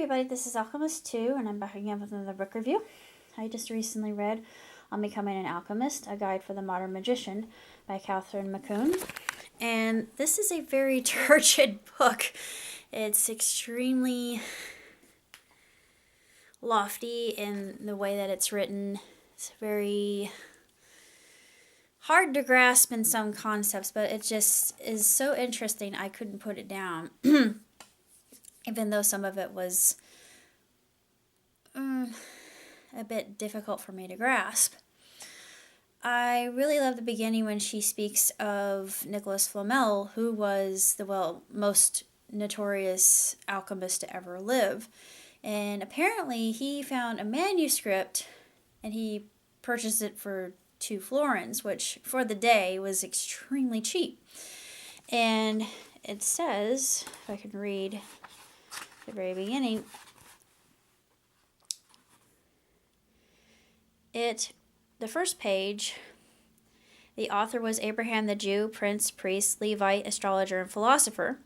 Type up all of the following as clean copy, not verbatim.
everybody, this is Alchemist 2, and I'm back again with another book review. I just recently read On Becoming an Alchemist, A Guide for the Modern Magician by Catherine McCune. And this is a very turgid book. It's extremely lofty in the way that it's written. It's very hard to grasp in some concepts, but it just is so interesting I couldn't put it down. Even though some of it was a bit difficult for me to grasp. I really love the beginning when she speaks of Nicholas Flamel, who was the most notorious alchemist to ever live. And apparently he found a manuscript and he purchased it for 2 florins, which for the day was extremely cheap. And it says, if I can read the very beginning, the first page, the author was Abraham the Jew, prince, priest, Levite, astrologer, and philosopher.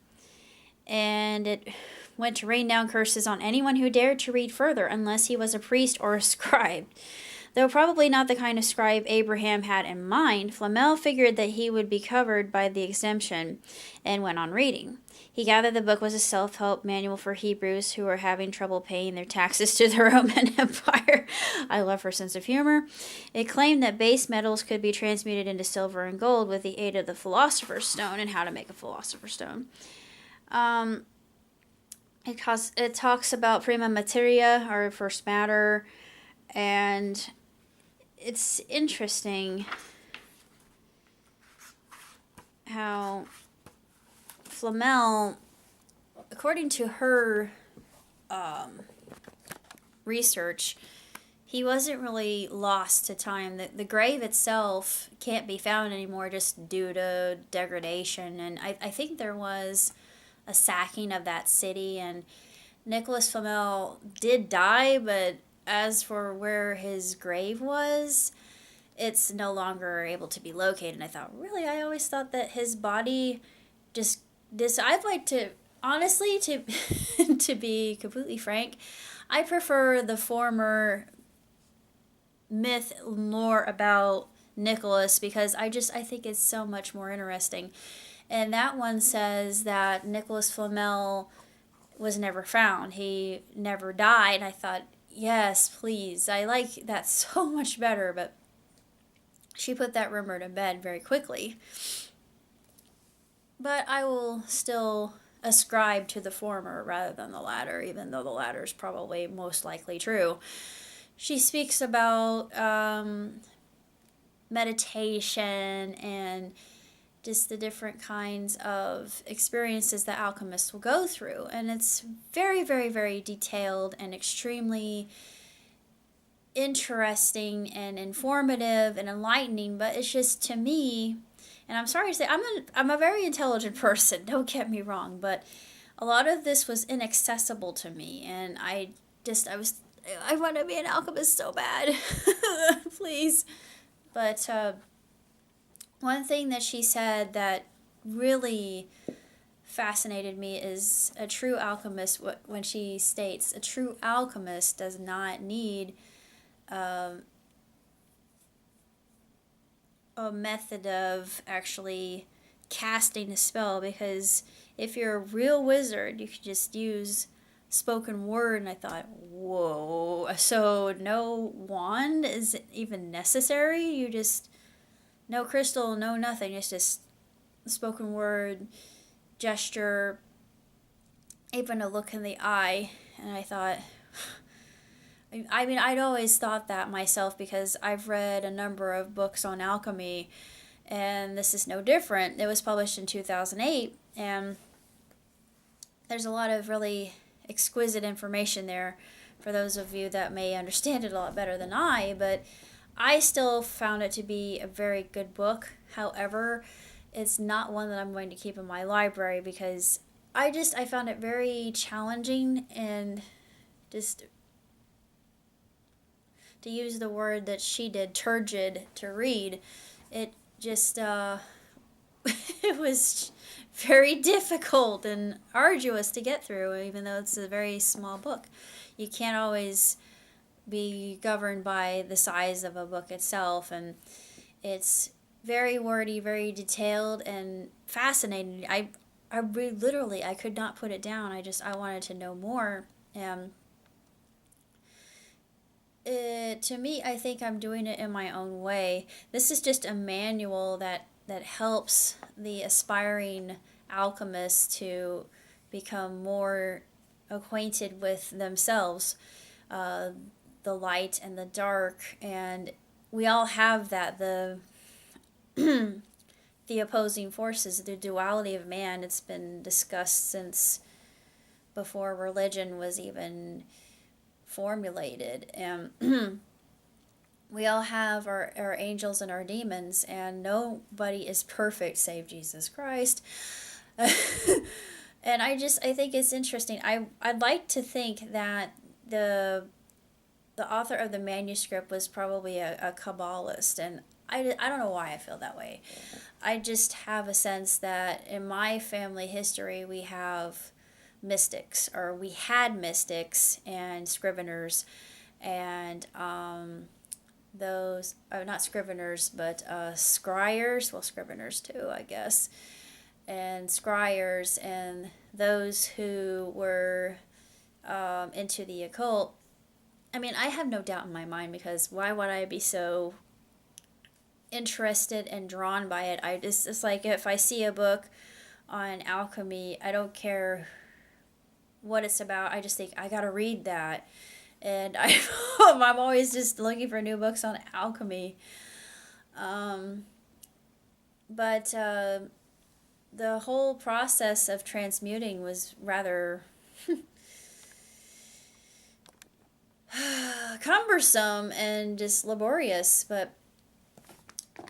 And it went to rain down curses on anyone who dared to read further unless he was a priest or a scribe. Though probably not the kind of scribe Abraham had in mind, Flamel figured that he would be covered by the exemption and went on reading. He gathered the book was a self-help manual for Hebrews who were having trouble paying their taxes to the Roman Empire. I love her sense of humor. It claimed that base metals could be transmuted into silver and gold with the aid of the Philosopher's Stone and how to make a Philosopher's Stone. It talks about prima materia, or first matter, and it's interesting how Flamel, according to her research, he wasn't really lost to time. The grave itself can't be found anymore just due to degradation. And I think there was a sacking of that city, and Nicholas Flamel did die, but as for where his grave was, it's no longer able to be located. And I thought, really? I always thought that his body just I'd like to, honestly, to to be completely frank, I prefer the former myth lore about Nicholas because I think it's so much more interesting. And that one says that Nicholas Flamel was never found. He never died. And I thought, yes, please. I like that so much better, but she put that rumor to bed very quickly. But I will still ascribe to the former rather than the latter, even though the latter is probably most likely true. She speaks about meditation and just the different kinds of experiences that alchemists will go through. And it's very, very, very detailed and extremely interesting and informative and enlightening. But it's just, to me, and I'm sorry to say, I'm a very intelligent person, don't get me wrong, but a lot of this was inaccessible to me, and I want to be an alchemist so bad, please. But one thing that she said that really fascinated me is a true alchemist, when she states, a true alchemist does not need a method of actually casting a spell, because if you're a real wizard, you could just use spoken word. And I thought, whoa, so no wand is even necessary? You just, no crystal, no nothing, it's just spoken word, gesture, even a look in the eye. And I thought, I mean, I'd always thought that myself because I've read a number of books on alchemy, and this is no different. It was published in 2008, and there's a lot of really exquisite information there for those of you that may understand it a lot better than I, but I still found it to be a very good book. However, it's not one that I'm going to keep in my library because I found it very challenging, and just, to use the word that she did, turgid, to read. It just, it was very difficult and arduous to get through, even though it's a very small book. You can't always be governed by the size of a book itself, and it's very wordy, very detailed, and fascinating. Literally, I could not put it down. I wanted to know more. And to me, I think I'm doing it in my own way. This is just a manual that helps the aspiring alchemists to become more acquainted with themselves, uh, the light and the dark, and we all have that, the opposing forces, the duality of man. It's been discussed since before religion was even formulated. And we all have our angels and our demons, and nobody is perfect save Jesus Christ. And I think it's interesting. I'd like to think that the author of the manuscript was probably a Kabbalist, and I don't know why I feel that way. I just have a sense that in my family history we have mystics, or we had mystics and scriveners, and those, not scriveners, but scryers, well, scriveners too, I guess, and scryers, and those who were into the occult. I mean, I have no doubt in my mind, because why would I be so interested and drawn by it? It's like if I see a book on alchemy, I don't care what it's about. I just think I gotta read that, and I'm always just looking for new books on alchemy. Um, but the whole process of transmuting was rather cumbersome and just laborious. But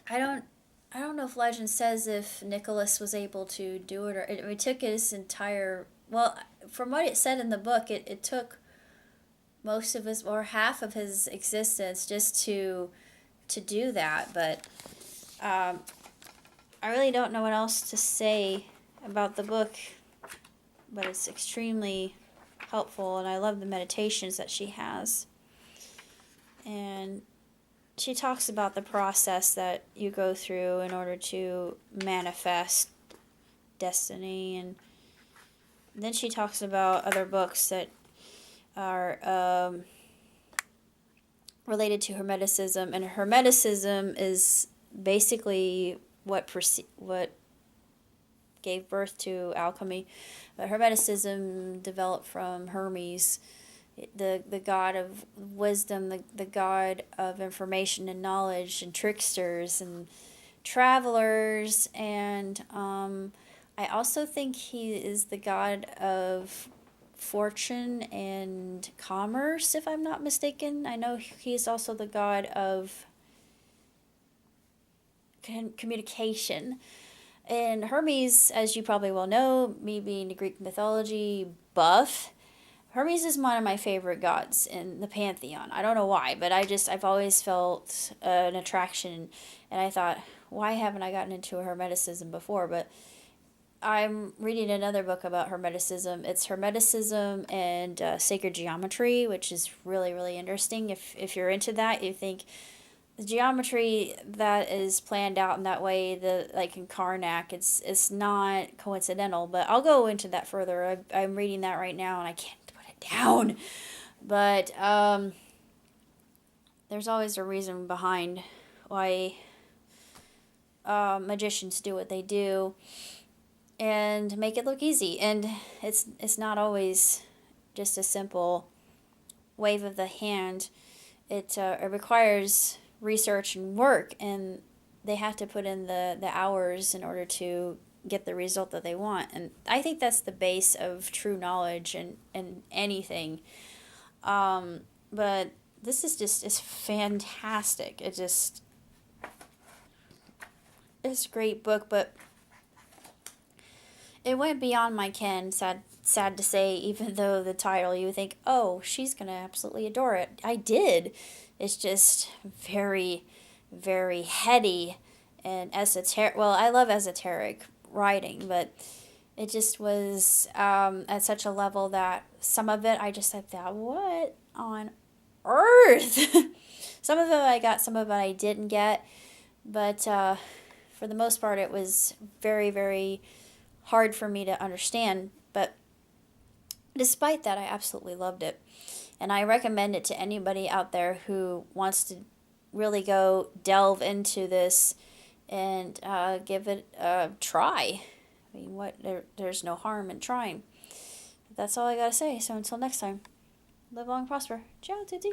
I don't I don't know if legend says if Nicholas was able to do it, or it took his entire, well, from what it said in the book, it took most of his, or half of his existence just to do that. But um, I really don't know what else to say about the book, but it's extremely helpful, and I love the meditations that she has. And she talks about the process that you go through in order to manifest destiny, and then she talks about other books that are related to Hermeticism, and Hermeticism is basically what gave birth to alchemy. But Hermeticism developed from Hermes, the god of wisdom, the god of information and knowledge, and tricksters and travelers, and I also think he is the god of fortune and commerce, if I'm not mistaken. I know he's also the god of communication. And Hermes, as you probably well know, me being a Greek mythology buff, Hermes is one of my favorite gods in the pantheon. I don't know why, but I've always felt an attraction, and I thought, why haven't I gotten into a Hermeticism before? But I'm reading another book about Hermeticism. It's Hermeticism and Sacred Geometry, which is really, really interesting. If you're into that, you think the geometry that is planned out in that way, like in Karnak, it's not coincidental. But I'll go into that further. I'm reading that right now, and I can't put it down. But there's always a reason behind why magicians do what they do, and make it look easy. And it's not always just a simple wave of the hand. It requires research and work, and they have to put in the hours in order to get the result that they want. And I think that's the base of true knowledge and anything. But this is just, it's fantastic. It's a great book, but it went beyond my ken, sad to say, even though the title, you would think, oh, she's going to absolutely adore it. I did. It's just very, very heady and esoteric. Well, I love esoteric writing, but It just was at such a level that some of it I just thought, what on earth? Some of it I got, some of it I didn't get, but for the most part, it was very, very hard for me to understand. But despite that, I absolutely loved it. And I recommend it to anybody out there who wants to really go delve into this and give it a try. I mean, there's no harm in trying. That's all I gotta say. So until next time, live long and prosper. Ciao, Tutti.